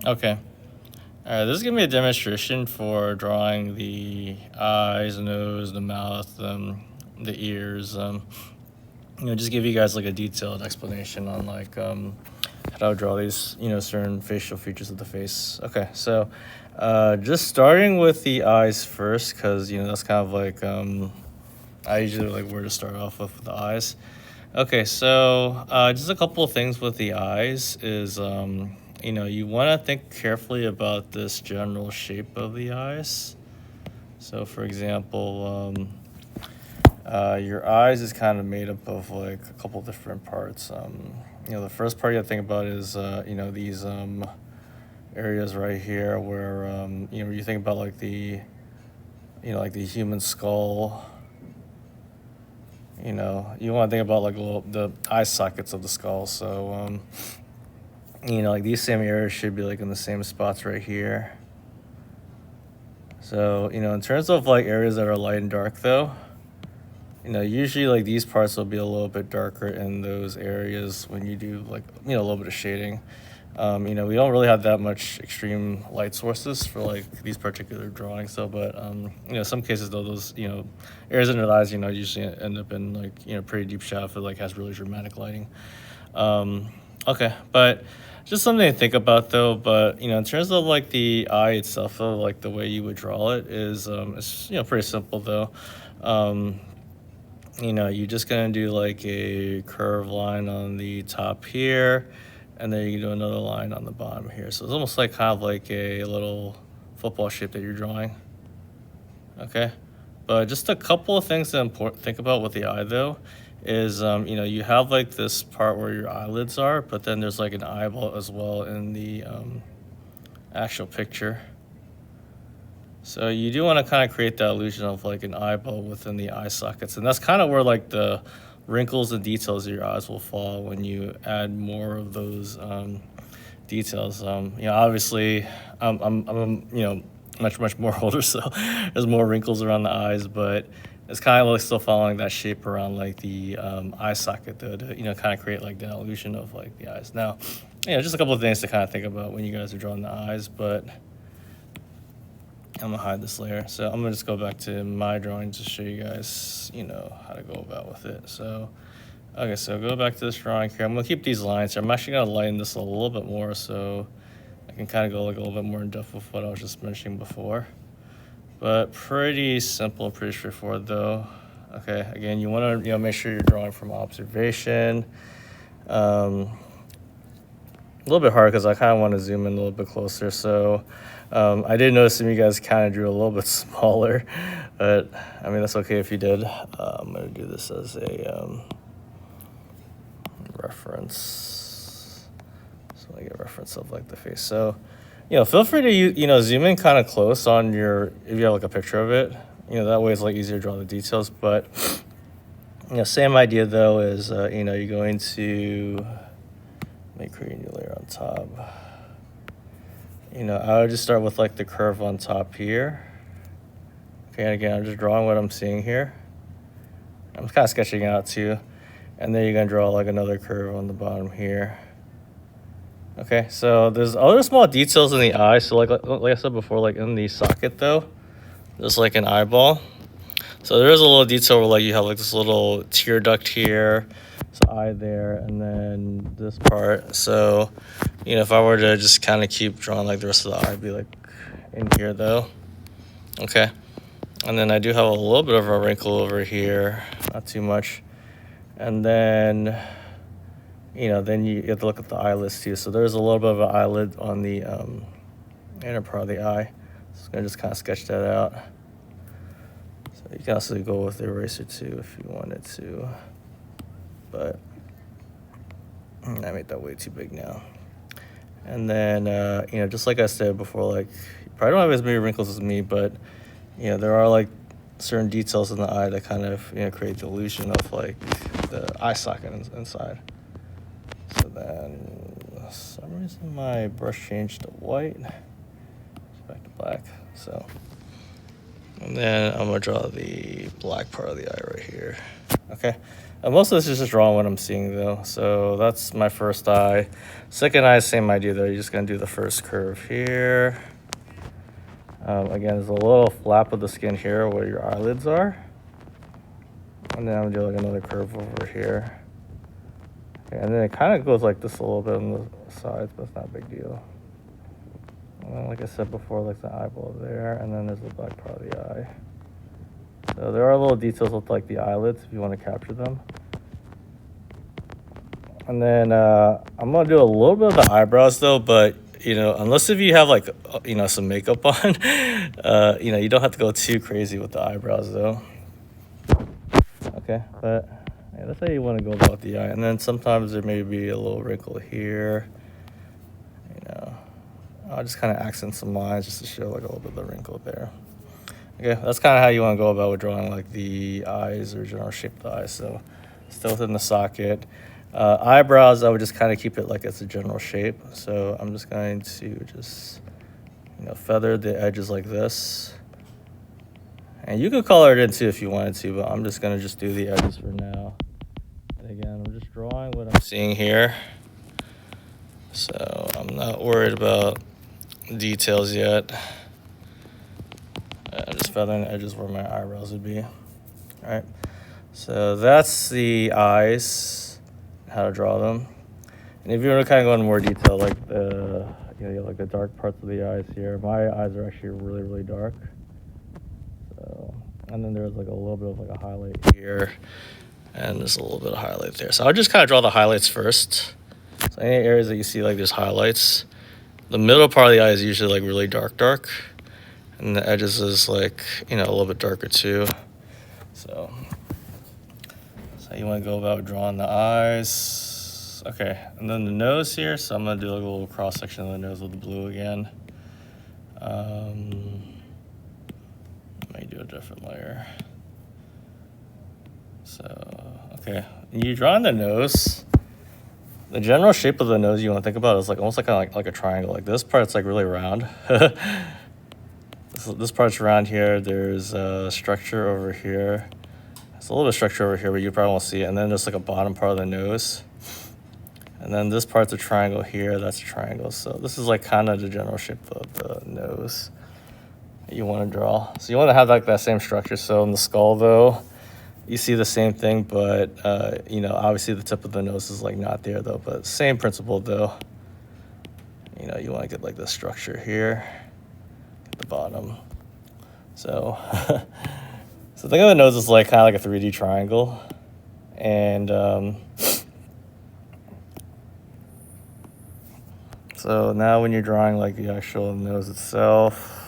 Okay. Alright, this is gonna be a demonstration for drawing the eyes, nose, the mouth, the ears. Just give you guys like a detailed explanation on like how to draw these, certain facial features of the face. Okay, so just starting with the eyes first, because that's kind of like I usually like where to start off with the eyes. Okay, so just a couple of things with the eyes is, you want to think carefully about this general shape of the eyes. So, for example, your eyes is kind of made up of like a couple different parts. The first part you have to think about is, these areas right here where, you think about like like the human skull. You want to think about like the eye sockets of the skull. So, like these same areas should be like in the same spots right here. So, in terms of like areas that are light and dark though, usually like these parts will be a little bit darker in those areas when you do like, a little bit of shading. We don't really have that much extreme light sources for like these particular drawings though, but some cases though, those, areas under the eyes, usually end up in like, pretty deep shadow if it like has really dramatic lighting. Okay, but just something to think about though, but in terms of like the eye itself though, like the way you would draw it is, it's, pretty simple though. You're just gonna do like a curved line on the top here, and then you do another line on the bottom here. So it's almost like kind of like a little football shape that you're drawing. Okay, but just a couple of things to think about with the eye though is, you have like this part where your eyelids are, but then there's like an eyeball as well in the actual picture. So you do want to kind of create that illusion of like an eyeball within the eye sockets. And that's kind of where like the wrinkles and details of your eyes will fall when you add more of those details. Obviously I'm much more older, so there's more wrinkles around the eyes, but it's kind of like still following that shape around like the eye socket though, to kind of create like the illusion of like the eyes. Now, just a couple of things to kind of think about when you guys are drawing the eyes, but I'm gonna hide this layer. So I'm gonna just go back to my drawing to show you guys, how to go about with it. So, okay, so go back to this drawing here. I'm gonna keep these lines here. I'm actually gonna lighten this a little bit more so I can kind of go like a little bit more in depth with what I was just mentioning before. But pretty simple, pretty straightforward though. Okay, again, you wanna make sure you're drawing from observation. A little bit hard because I kind of want to zoom in a little bit closer. So I did notice some of you guys kind of drew a little bit smaller, but I mean, that's okay if you did. I'm going to do this as a reference. So I get a reference of like the face. So, feel free to, zoom in kind of close on if you have like a picture of it, that way it's like easier to draw the details. But, same idea though is, you're going to create a new layer on top. I would just start with like the curve on top here. Okay, and again, I'm just drawing what I'm seeing here. I'm kind of sketching it out too. And then you're gonna draw like another curve on the bottom here. Okay, so there's other small details in the eye. So like I said before, like in the socket though, there's like an eyeball. So there is a little detail where like you have like this little tear duct here. So eye there, and then this part. So, if I were to just kind of keep drawing like the rest of the eye, I'd be like in here though. Okay. And then I do have a little bit of a wrinkle over here, not too much. And then, then you have to look at the eyelids too. So there's a little bit of an eyelid on the inner part of the eye. So I'm gonna just kind of sketch that out. So you can also go with the eraser too if you wanted to. But I made that way too big now. And then, just like I said before, like, you probably don't have as many wrinkles as me, but, there are, like, certain details in the eye that kind of, create the illusion of, like, the eye socket inside. So then, for some reason, my brush changed to white. It's back to black, so. And then I'm going to draw the black part of the eye right here. Okay. Most of this is just drawing what I'm seeing though. So that's my first eye. Second eye, same idea though. You're just gonna do the first curve here. Again, there's a little flap of the skin here where your eyelids are. And then I'm gonna do like another curve over here. Okay, and then it kind of goes like this a little bit on the sides, but it's not a big deal. And then, like I said before, like the eyeball there, and then there's the back part of the eye. So there are little details with like the eyelids if you want to capture them. And then I'm gonna do a little bit of the eyebrows though, but you know, unless if you have like you know, some makeup on, you know, you don't have to go too crazy with the eyebrows though. Okay, but yeah, that's how you want to go about the eye. And then sometimes there may be a little wrinkle here. You know, I'll just kind of accent some lines just to show like a little bit of the wrinkle there. Okay, that's kind of how you want to go about with drawing like the eyes or general shape of the eyes. So still within the socket. Eyebrows, I would just kind of keep it like it's a general shape. So I'm just going to just, you know, feather the edges like this. And you could color it in too if you wanted to, but I'm just going to just do the edges for now. And again, I'm just drawing what I'm seeing here. So I'm not worried about details yet. I'm just feathering the edges where my eyebrows would be. All right, so that's the eyes, how to draw them. And if you want to kind of go into more detail, like the, you know, like the dark parts of the eyes here, my eyes are actually really, really dark. So, and then there's like a little bit of like a highlight here, and there's a little bit of highlight there. So I'll just kind of draw the highlights first. So any areas that you see like there's highlights, the middle part of the eye is usually like really dark. And the edges is like, you know, a little bit darker too. So you want to go about drawing the eyes. Okay, and then the nose here. So I'm going to do like a little cross section of the nose with the blue again. Let me do a different layer. So, okay, you drawing the nose. The general shape of the nose you want to think about is like almost like a triangle. Like this part's like really round. This part's around here. There's a structure over here. There's a little bit of structure over here, but you probably won't see it. And then there's like a bottom part of the nose. And then this part's a triangle here. That's a triangle. So this is like kind of the general shape of the nose that you want to draw. So you want to have like that same structure. So in the skull though, you see the same thing, but you know, obviously the tip of the nose is like not there though, but same principle though. You know, you want to get like this structure here at the bottom. So, so think of the nose as like kind of like a 3D triangle. And so now when you're drawing like the actual nose itself,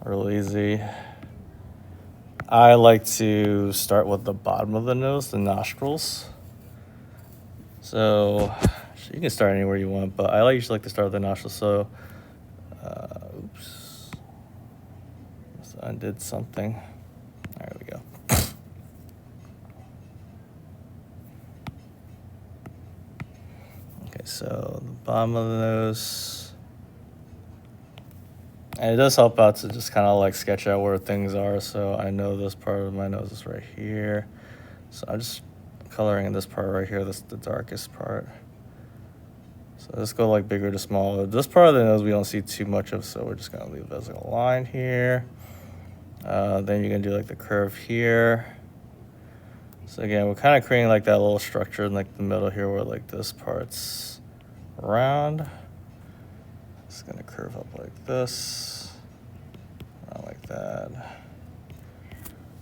real easy. I like to start with the bottom of the nose, the nostrils. So you can start anywhere you want, but I usually like to start with the nostrils. So, oops, so I undid something. There we go. Okay, so the bottom of the nose. And it does help out to just kind of like sketch out where things are. So I know this part of my nose is right here. So I'm just coloring in this part right here. This is the darkest part. So let's go like bigger to smaller. This part of the nose we don't see too much of, so we're just gonna leave it as like a line here. Then you're gonna do like the curve here. So again, we're kind of creating like that little structure in like the middle here where like this part's round. It's gonna curve up like this, not like that.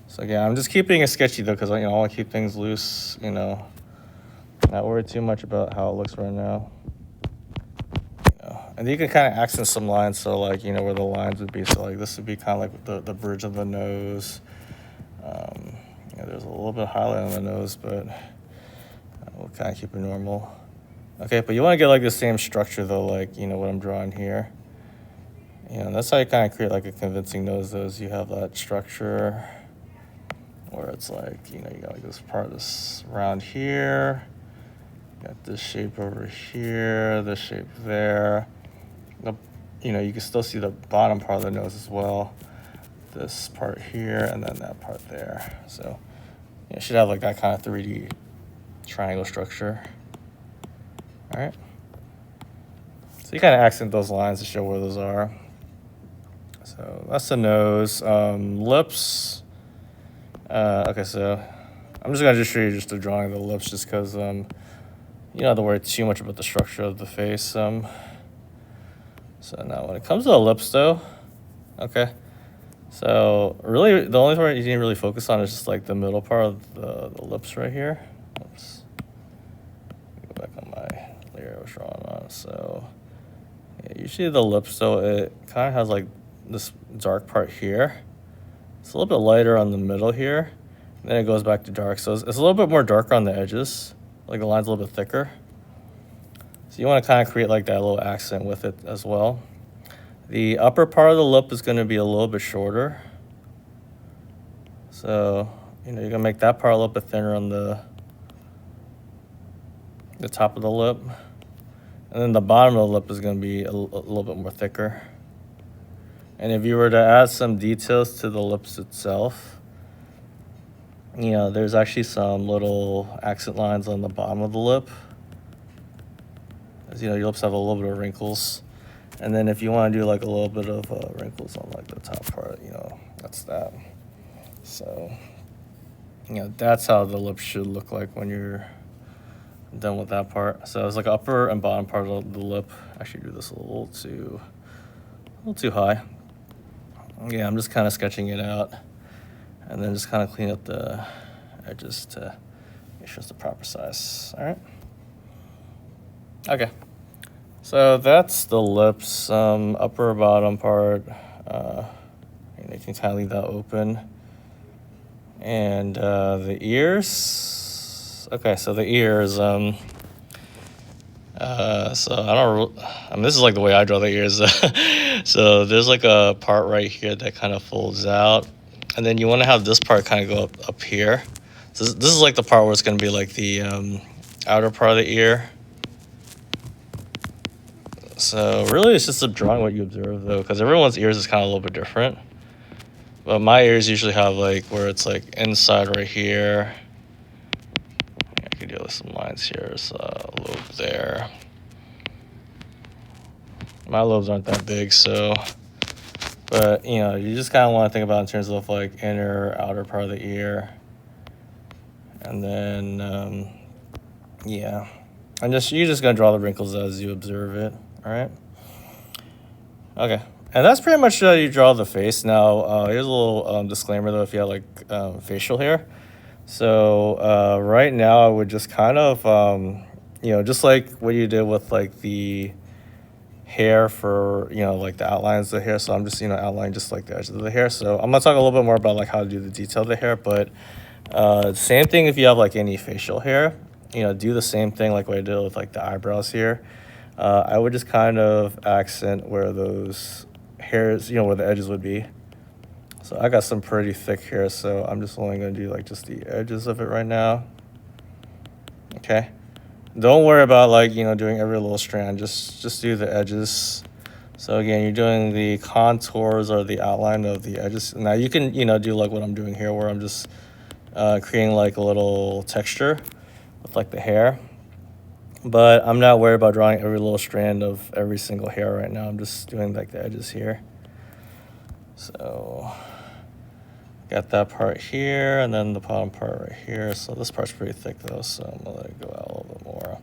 So again, I'm just keeping it sketchy though, because you know, I want to keep things loose. You know, not worry too much about how it looks right now. You know, and you can kind of accent some lines, so like you know where the lines would be. So like this would be kind of like the bridge of the nose. You know, there's a little bit of highlight on the nose, but we'll kind of keep it normal. Okay, but you want to get like the same structure though, like, you know, what I'm drawing here. You know, that's how you kind of create like a convincing nose though, is you have that structure where it's like, you know, you got like this part this around here. You got this shape over here, this shape there. You know, you can still see the bottom part of the nose as well. This part here and then that part there. So It should have like that kind of 3D triangle structure. All right. So you kind of accent those lines to show where those are. So that's the nose. Lips. Okay, so I'm just gonna show you just the drawing of the lips, just because you don't have to worry too much about the structure of the face. So now when it comes to the lips, though, okay. So really, the only part you didn't really focus on is just like the middle part of the lips right here. Oops. Go back on my layer I was drawing on. So yeah, usually the lips, though, it kind of has like this dark part here. It's a little bit lighter on the middle here. And then it goes back to dark. So it's a little bit more darker on the edges. Like the line's a little bit thicker. So you want to kind of create like that little accent with it as well. The upper part of the lip is going to be a little bit shorter. So, you're going to make that part a little bit thinner on the top of the lip. And then the bottom of the lip is going to be a little bit more thicker. And if you were to add some details to the lips itself, there's actually some little accent lines on the bottom of the lip. As your lips have a little bit of wrinkles. And then if you want to do like a little bit of wrinkles on like the top part, that's that. So, that's how the lips should look like when you're done with that part. So it's like upper and bottom part of the lip. I should do this a little too high. Yeah, I'm just kind of sketching it out, and then just kind of clean up the edges to make sure it's the proper size. All right. Okay. So that's the lips, upper bottom part. You can kind of leave that open. And the ears. Okay, so the ears. So this is like the way I draw the ears. So there's like a part right here that kind of folds out, and then you want to have this part kind of go up here. So this is like the part where it's going to be like the outer part of the ear. So really, it's just a drawing what you observe, though, because everyone's ears is kind of a little bit different. But my ears usually have like where it's like inside right here. I could do some lines here, so a lobe there. My lobes aren't that big, so. But you just kind of want to think about in terms of like inner, outer part of the ear, and then yeah, and you're just gonna draw the wrinkles as you observe it. All right. Okay. And that's pretty much how you draw the face. Now, here's a little disclaimer, though, if you have, like, facial hair. So, right now, I would just kind of, just like what you did with, like, the hair for, like, the outlines of the hair. So, I'm just, outlining just, like, the edges of the hair. So, I'm going to talk a little bit more about, like, how to do the detail of the hair. But same thing if you have, like, any facial hair. Do the same thing like what I did with, like, the eyebrows here. I would just kind of accent where those hairs, where the edges would be. So I got some pretty thick hair, so I'm just only going to do like just the edges of it right now. Okay. Don't worry about like, doing every little strand. Just do the edges. So again, you're doing the contours or the outline of the edges. Now you can, do like what I'm doing here, where I'm just creating like a little texture with like the hair. But I'm not worried about drawing every little strand of every single hair right now. I'm just doing like the edges here. So got that part here, and then the bottom part right here. So this part's pretty thick though, so I'm gonna let it go out a little bit more.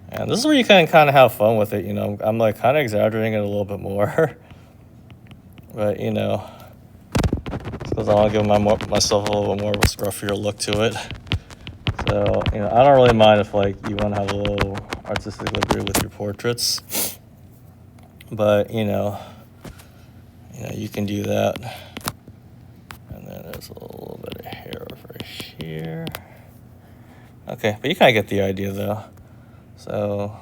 And this is where you can kind of have fun with it, I'm like kind of exaggerating it a little bit more. But because I want to give myself a little bit more of a scruffier look to it. So, I don't really mind if, like, you want to have a little artistic liberty with your portraits. But, you can do that. And then there's a little bit of hair over here. Okay, but you kind of get the idea, though. So,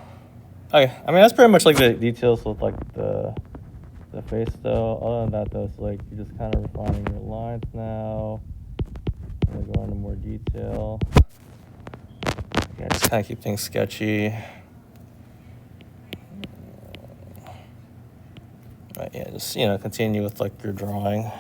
okay. I mean, that's pretty much, like, the details with, like, the face, though. Other than that, though, it's, like, you're just kind of refining your lines now. I'm going to go into more detail. Yeah, just kind of keep things sketchy. But yeah, just, continue with like your drawing.